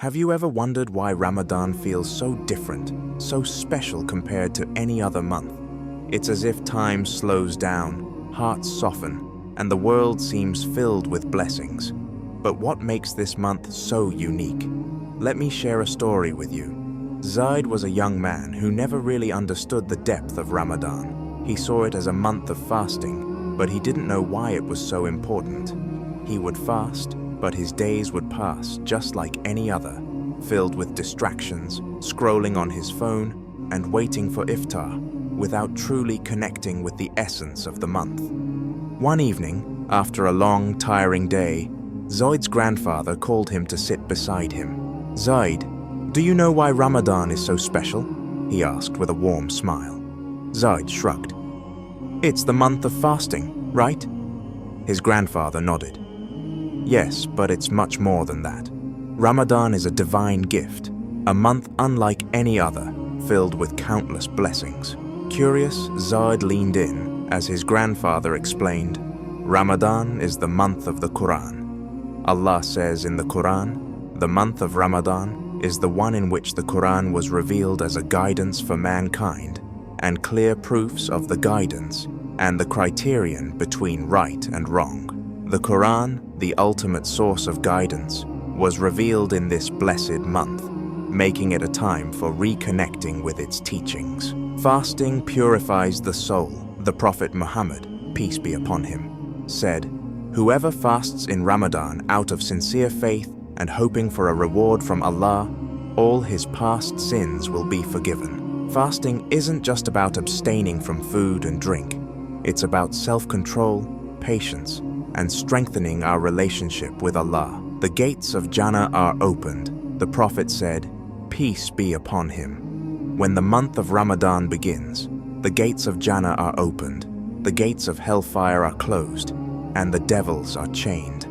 Have you ever wondered why Ramadan feels so different, so special compared to any other month? It's as if time slows down, hearts soften, and the world seems filled with blessings. But what makes this month so unique? Let me share a story with you. Zaid was a young man who never really understood the depth of Ramadan. He saw it as a month of fasting, but he didn't know why it was so important. He would fast, but his days would pass just like any other, filled with distractions, scrolling on his phone, and waiting for iftar, without truly connecting with the essence of the month. One evening, after a long, tiring day, Zaid's grandfather called him to sit beside him. "Zaid, do you know why Ramadan is so special?" he asked with a warm smile. Zaid shrugged. "It's the month of fasting, right?" His grandfather nodded. "Yes, but it's much more than that. Ramadan is a divine gift, a month unlike any other, filled with countless blessings." Curious, Zaid leaned in as his grandfather explained, "Ramadan is the month of the Quran. Allah says in the Quran, the month of Ramadan is the one in which the Quran was revealed as a guidance for mankind, and clear proofs of the guidance and the criterion between right and wrong. The Quran, the ultimate source of guidance, was revealed in this blessed month, making it a time for reconnecting with its teachings. Fasting purifies the soul. The Prophet Muhammad, peace be upon him, said, "Whoever fasts in Ramadan out of sincere faith and hoping for a reward from Allah, all his past sins will be forgiven." Fasting isn't just about abstaining from food and drink. It's about self-control, patience, and strengthening our relationship with Allah. The gates of Jannah are opened. The Prophet said, peace be upon him. When the month of Ramadan begins, the gates of Jannah are opened, the gates of hellfire are closed, and the devils are chained.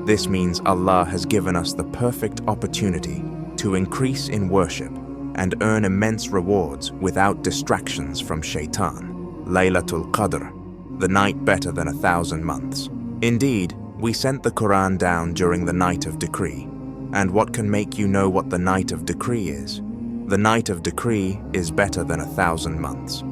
This means Allah has given us the perfect opportunity to increase in worship and earn immense rewards without distractions from Shaytan. Laylatul Qadr, the night better than 1,000 months. Indeed, we sent the Quran down during the night of decree. And what can make you know what the night of decree is? The night of decree is better than 1,000 months.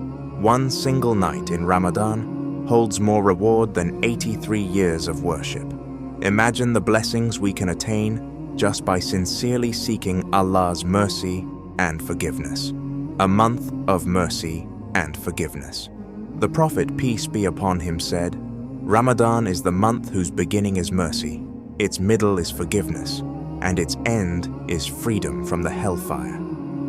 One single night in Ramadan holds more reward than 83 years of worship. Imagine the blessings we can attain just by sincerely seeking Allah's mercy and forgiveness. A month of mercy and forgiveness. The Prophet, peace be upon him, said, "Ramadan is the month whose beginning is mercy, its middle is forgiveness, and its end is freedom from the hellfire.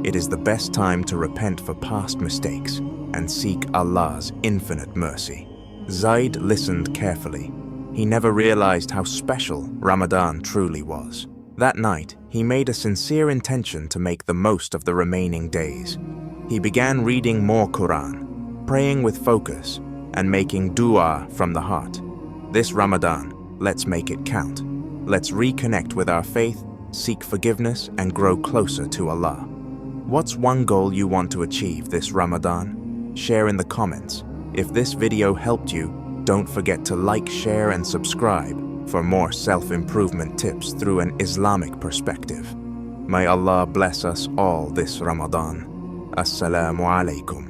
It is the best time to repent for past mistakes and seek Allah's infinite mercy." Zaid listened carefully. He never realized how special Ramadan truly was. That night, he made a sincere intention to make the most of the remaining days. He began reading more Quran, praying with focus, and making dua from the heart. This Ramadan, let's make it count. Let's reconnect with our faith, seek forgiveness, and grow closer to Allah. What's one goal you want to achieve this Ramadan? Share in the comments. If this video helped you, don't forget to like, share, and subscribe for more self-improvement tips through an Islamic perspective. May Allah bless us all this Ramadan. Assalamu alaikum.